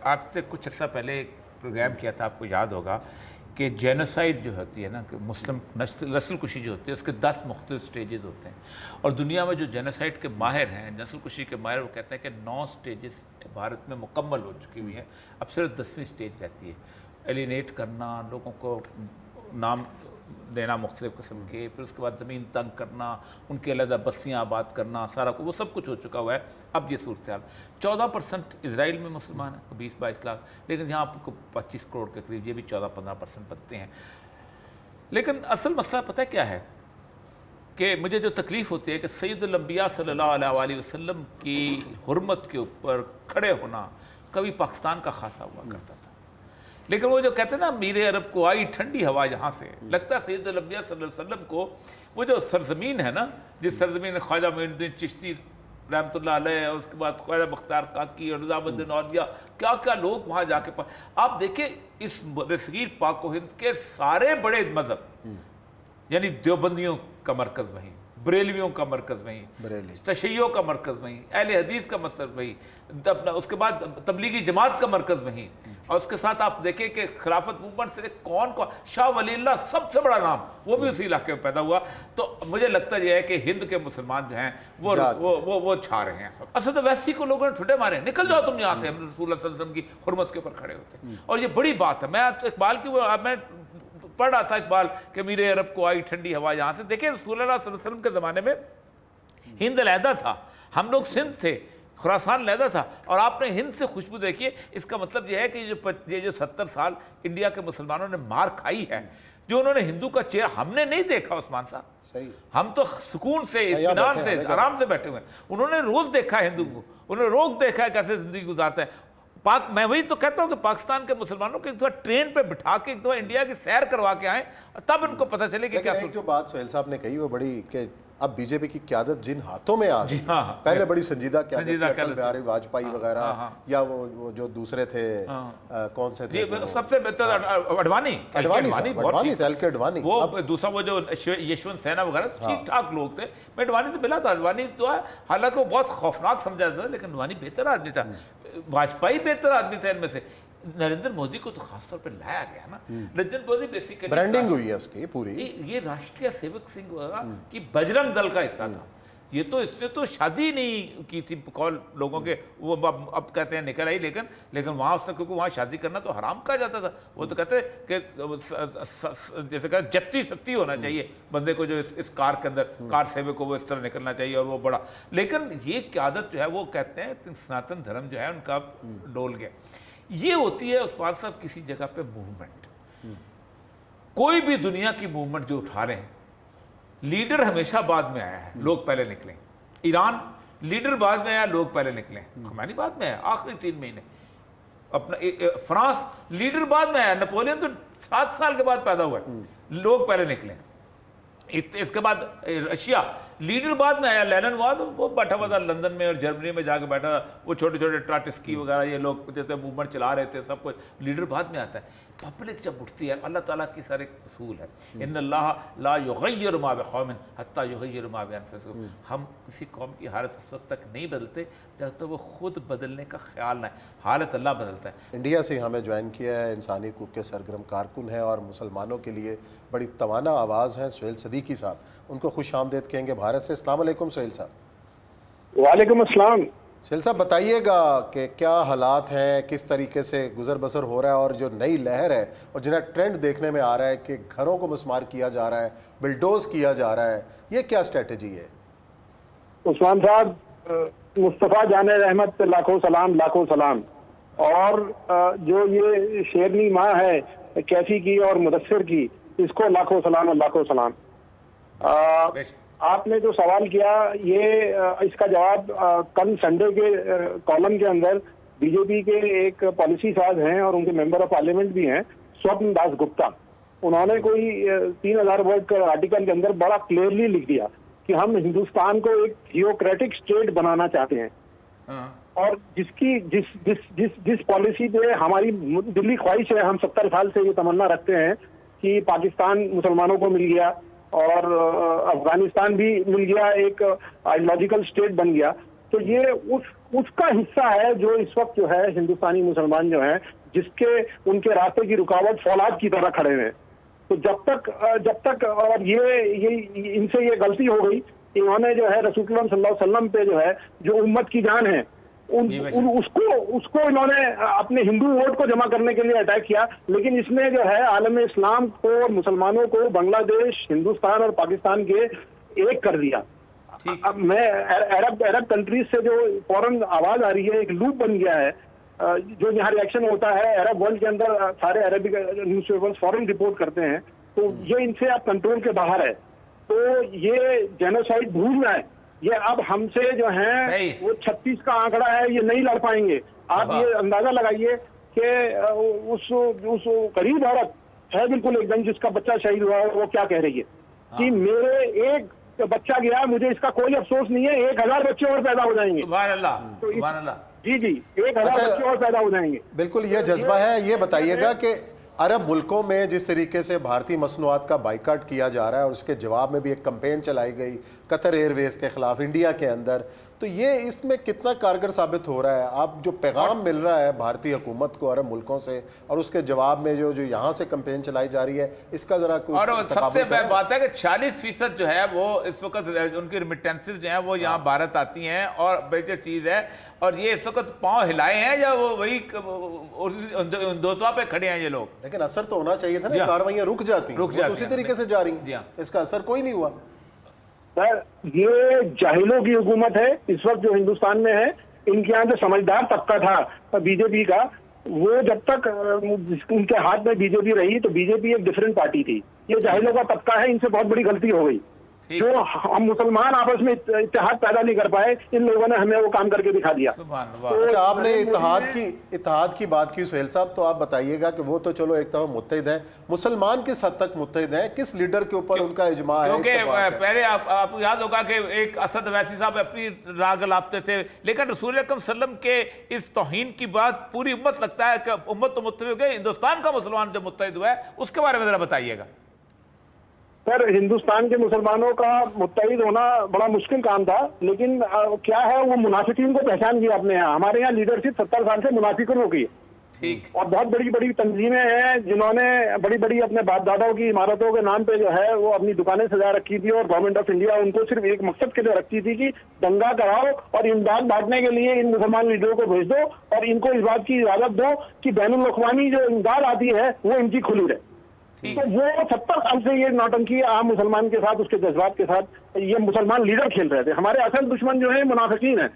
आपसे कुछ अर्सा पहले एक प्रोग्राम किया था, आपको याद होगा कि जेनोसाइड जो होती है ना, कि मुस्लिम नस्ल कुशी जो होती है उसके 10 मुख्तलिफ स्टेजेस होते हैं। और दुनिया में जो जेनोसाइड के माहिर हैं, नस्ल कुशी के माहिर, वो कहते हैं कि 9 स्टेजेस भारत में मुकम्मल हो चुकी हुई हैं, अब सिर्फ 10वीं स्टेज रहती है। एलिनेट करना, लोगों को नाम देना मुख्तलिफ किस्म के, फिर उसके बाद ज़मीन तंग करना, उनके अलग बस्तियाँ आबाद करना, सारा कुछ वो सब कुछ हो चुका हुआ है। अब ये सूरत हाल 14% इसराइल में मुसलमान हैं, 20-22 लाख, लेकिन यहाँ आपको 25 करोड़ के करीब, ये भी 14-15% बनते हैं। लेकिन असल मसला पता है क्या है कि मुझे जो तकलीफ़ होती है कि सैयदुल अंबिया सल्लल्लाहु अलैहि वसल्लम की हुर्मत के ऊपर खड़े होना कभी पाकिस्तान का खासा हुआ करता था, लेकिन वो जो कहते हैं ना, मीरे अरब को आई ठंडी हवा यहाँ से, लगता है सैयदुल अंबिया सल्लल्लाहु अलैहि वसल्लम को वो जो सरजमीन है ना, जिस सरजमीन में ख्वाजा मोइनुद्दीन चिश्ती रहमतुल्लाह अलैह और उसके बाद ख्वाजा बख्तियार काकी और निज़ामुद्दीन औलिया, क्या क्या लोग वहाँ जाके आप देखिए इस सगीर पाक व हिंद के सारे बड़े मजहब, यानी देवबंदियों का मरकज़ वहीं, बरेलवियों का मरकज़ वहीं, तशय्यो का मरकज़ वहीं, अहले हदीस का मरकज़ वहीं, अपना उसके बाद तबलीगी जमात का मरकज़ वहीं, और उसके साथ आप देखें कि खिलाफत मूवमेंट से कौन शाह वलील्लाह सबसे बड़ा नाम वो भी उसी इलाके में पैदा हुआ। तो मुझे लगता यह है कि हिंद के मुसलमान जो हैं वो छा रहे हैं सब। असद वैसी को लोगों ने ठुड्डे मारे, निकल जाओ तुम यहाँ से, हम रसूल सल्लल्लाहु अलैहि वसल्लम की हुर्मत के ऊपर खड़े होते। और ये बड़ी बात है। मैं इकबाल की मैं पढ़ रहा था इकबाल कि मीरे अरब को आई ठंडी हवा यहाँ से। देखिए रसूल सल्लल्लाहु अलैहि वसल्लम के ज़माने में हिंद अलहदा था, हम लोग सिंध थे, खुरासान अलहदा था, और आपने हिंद से खुशबू देखिए। इसका मतलब यह है कि ये जो 70 साल इंडिया के मुसलमानों ने मार खाई है, जो उन्होंने हिंदू का चेहरा हमने नहीं देखा उस्मान साहब, सही, हम तो सुकून से इत्मीनान से आराम से बैठे हुए हैं। उन्होंने रोज़ देखा है हिंदू को, उन्होंने रोज़ देखा है कैसे ज़िंदगी गुजारते हैं। मैं वही तो कहता हूँ कि पाकिस्तान के मुसलमानों को एक दफ़ा ट्रेन पे बिठा के एक दफ़ा इंडिया की सैर करवा के आए, तब उनको पता चले कि क्या। जो बात सोहेल साहब ने कही वो बड़ी कि अब बीजेपी की क्यादत जिन हाथों में आ गई, पहले बड़ी संजीदा अटल बिहारी वाजपेयी वगैरह, या वो जो दूसरे थे, कौन से थे, सबसे बेहतर अडवाणी, वो दूसरा वो जो यशवंत सिन्हा वगैरह ठीक ठाक लोग थे। मैं अडवाणी से मिला था। अडवाणी तो है, हालांकि वो बहुत खौफनाक समझा जाता था, लेकिन अडवाणी बेहतर आदमी था, वाजपेयी बेहतर आदमी था इनमें से। नरेंद्र मोदी को तो खासतौर पे लाया गया ना, नरेंद्र मोदी बेसिकली ब्रांडिंग हुई है उसकी पूरी। ये राष्ट्रीय सेवक सिंह की बजरंग दल का हिस्सा था। ये तो इसने तो शादी नहीं की थी, कॉल लोगों के वो अब कहते हैं निकल आई, लेकिन वहाँ उसने, क्योंकि वहाँ शादी करना तो हराम कहा जाता था। वो तो कहते कि जैसे कहते जप्ती सख्ती होना चाहिए बंदे को, जो इस कार के अंदर कार सेवक को वो इस तरह निकलना चाहिए, और वो बड़ा। लेकिन ये क्यादत जो है वो कहते हैं सनातन धर्म जो है उनका डोल गया। ये होती है उस्मान साहब किसी जगह पे मूवमेंट, कोई भी दुनिया की मूवमेंट जो उठा रहे हैं, लीडर हमेशा बाद में आया है, लोग पहले निकले। ईरान लीडर बाद में आया, लोग पहले निकले। खमैनी बाद में आया आखिरी 3 महीने। अपना फ्रांस लीडर बाद में आया, नेपोलियन तो 7 साल के बाद पैदा हुआ, लोग पहले निकले। इसके बाद रशिया लीडर बाद में आया, लेनिन बाद वो बैठा हुआ था लंदन में और जर्मनी में जाके बैठा था। वो छोटे छोटे ट्राटिस्की वगैरह ये लोग जैसे मूवमेंट चला रहे थे, सब कुछ लीडर बाद में आता है। पब्लिक जब उठती है, अल्लाह ताला की सारे उसूल है, इन्नल्लाह ला युग़य्यिरु मा बिक़ौमिन हत्ता युग़य्यिरु मा बिअनफुसिहिम। हम किसी कौम की हालत उस वक्त तक नहीं बदलते जब तक वो खुद बदलने का ख्याल ना है। हालत अल्लाह बदलता है। इंडिया से हमें ज्वाइन किया है इंसानी हकूक़ के सरगर्म कारकुन हैं और मुसलमानों के लिए बड़ी तवाना आवाज़ हैं सोहेल सदीकी साहब, उनको खुश आमदीद कहेंगे भारत से। अस्सलाम वालेकुम सोहेल साहब। वालेकुम अस्सलाम। सोहेल साहब बताइएगा कि क्या हालात हैं, किस तरीके से गुजर बसर हो रहा है, और जो नई लहर है और जिन्हें ट्रेंड देखने में आ रहा है कि घरों को मिसमार किया जा रहा है, बिल्डोज किया जा रहा है, ये क्या स्ट्रेटजी है? उस्मान साहब, मुस्तफ़ा जाने रहमत पे लाखों सलाम, लाखों सलाम। और जो ये शेरनी माँ है कैफी की और मुदस्सिर की, इसको लाखों सलाम और लाखों सलाम। आपने जो सवाल किया, ये इसका जवाब कल संडे के कॉलम के अंदर बीजेपी के एक पॉलिसी साज हैं और उनके मेंबर ऑफ पार्लियामेंट भी हैं, स्वप्न दास गुप्ता, उन्होंने कोई 3000 वर्ड का आर्टिकल के अंदर बड़ा क्लियरली लिख दिया कि हम हिंदुस्तान को एक थियोक्रेटिक स्टेट बनाना चाहते हैं। और जिसकी जिस पॉलिसी पे हमारी दिल्ली ख्वाहिश है, हम 70 साल से ये तमन्ना रखते हैं कि पाकिस्तान मुसलमानों को मिल गया और अफगानिस्तान भी मिल गया, एक आइडियोलॉजिकल स्टेट बन गया। तो ये उस उसका हिस्सा है जो इस वक्त जो है हिंदुस्तानी मुसलमान जो है, जिसके उनके रास्ते की रुकावट फौलाद की तरह खड़े हुए। तो जब तक और ये इनसे ये गलती हो गई, इन्होंने जो है रसूल सल्लल्लाहु अलैहि वसल्लम पे जो है, जो उम्मत की जान है, उसको इन्होंने अपने हिंदू वोट को जमा करने के लिए अटैक किया। लेकिन इसने जो है आलम इस्लाम को और मुसलमानों को बांग्लादेश, हिंदुस्तान और पाकिस्तान के एक कर दिया। अब मैं अरब कंट्रीज से जो फौरन आवाज आ रही है, एक लूप बन गया है, जो यहाँ रिएक्शन होता है अरब वर्ल्ड के अंदर, सारे अरबिक न्यूज़पेपर्स फौरन रिपोर्ट करते हैं, तो ये इनसे अब कंट्रोल के बाहर है। तो ये जेनोसाइड भूलना है, ये अब हमसे जो है वो 36 का आंकड़ा है, ये नहीं लड़ पाएंगे। आप ये अंदाजा लगाइए कि उस गरीब औरत है बिल्कुल एकदम, जिसका बच्चा शहीद हुआ है, वो क्या कह रही है कि मेरे एक बच्चा गया, मुझे इसका कोई अफसोस नहीं है, 1000 बच्चे और पैदा हो जाएंगे। सुभान अल्लाह, सुभान अल्लाह। जी 1000 बच्चे और पैदा हो जाएंगे। बिल्कुल ये जज्बा है। ये बताइएगा कि अरब मुल्कों में जिस तरीके से भारतीय मसनूआत का बाइकाट किया जा रहा है और उसके जवाब में भी एक कैंपेन चलाई गई कतर एयरवेज के खिलाफ इंडिया के अंदर, तो ये इसमें कितना कारगर साबित हो रहा है? आप जो पैगाम मिल रहा है भारतीय हुकूमत को अरब मुल्कों से और उसके जवाब में जो यहाँ से कैंपेन चलाई जा रही है, इसका जरा कुछ और सबसे बड़ी बात है कि 40% जो है वो इस वक्त उनकी रिमिटेंसेस जो है वो यहाँ भारत आती हैं, और बेहतर चीज़ है। और ये इस वक्त पाँव हिलाए हैं या वो वही हिंदुत्व पे खड़े हैं ये लोग? लेकिन असर तो होना चाहिए था ना, कार्रवाइयाँ रुक जाती हैं, उसी तरीके से जा रही हैं, इसका असर कोई नहीं हुआ। सर ये जाहिलों की हुकूमत है इस वक्त जो हिंदुस्तान में है। इनके यहाँ जो समझदार तबका था बीजेपी का, वो जब तक उनके हाथ में बीजेपी रही तो बीजेपी एक डिफरेंट पार्टी थी। ये जाहिलों का तबका है, इनसे बहुत बड़ी गलती हो गई। जो हम मुसलमान आपस में इत्तेहाद पैदा नहीं कर पाए, इन लोगों ने हमें वो काम करके दिखा दिया। अच्छा, आपने इत्तेहाद की बात की सुहेल साहब, तो आप बताइएगा कि वो तो चलो एक तरफ मुत्तहिद है, मुसलमान किस हद तक मुत्तहिद है, किस लीडर के ऊपर उनका इजमा है? क्योंकि पहले आपको याद होगा कि एक असद अवैसी साहब अपनी राग लापते थे, लेकिन रसूल अकरम सल्लम के इस तौहीन की बात पूरी उम्मत लगता है कि उम्मत तो मुत्तहिद हो गई, हिंदुस्तान का मुसलमान जो मुत्तहिद हुआ है उसके बारे में जरा बताइएगा। सर हिंदुस्तान के मुसलमानों का मुत्तहिद होना बड़ा मुश्किल काम था, लेकिन क्या है, वो मुनाफिकीन को पहचान किया अपने यहाँ। हमारे यहाँ लीडरशिप 70 साल से मुनाफिकों की, ठीक, और बहुत बड़ी बड़ी तंजीमें हैं जिन्होंने बड़ी बड़ी अपने बाप दादाओं की इमारतों के नाम पे जो है वो अपनी दुकानें सजा रखी थी, और गवर्नमेंट ऑफ इंडिया उनको सिर्फ एक मकसद के लिए रखती थी कि दंगा कराओ और इमदाद बांटने के लिए इन मुसलमान लीडरों को भेज दो और इनको इस बात की इजाजत दो कि बैनुल अक़वामी जो इमदाद आती है वो इनकी खुली रहे। तो वो 70 साल से ये नौटंकी आम मुसलमान के साथ, उसके जज्बात के साथ ये मुसलमान लीडर खेल रहे थे। हमारे असल दुश्मन जो है मुनाफिकीन है।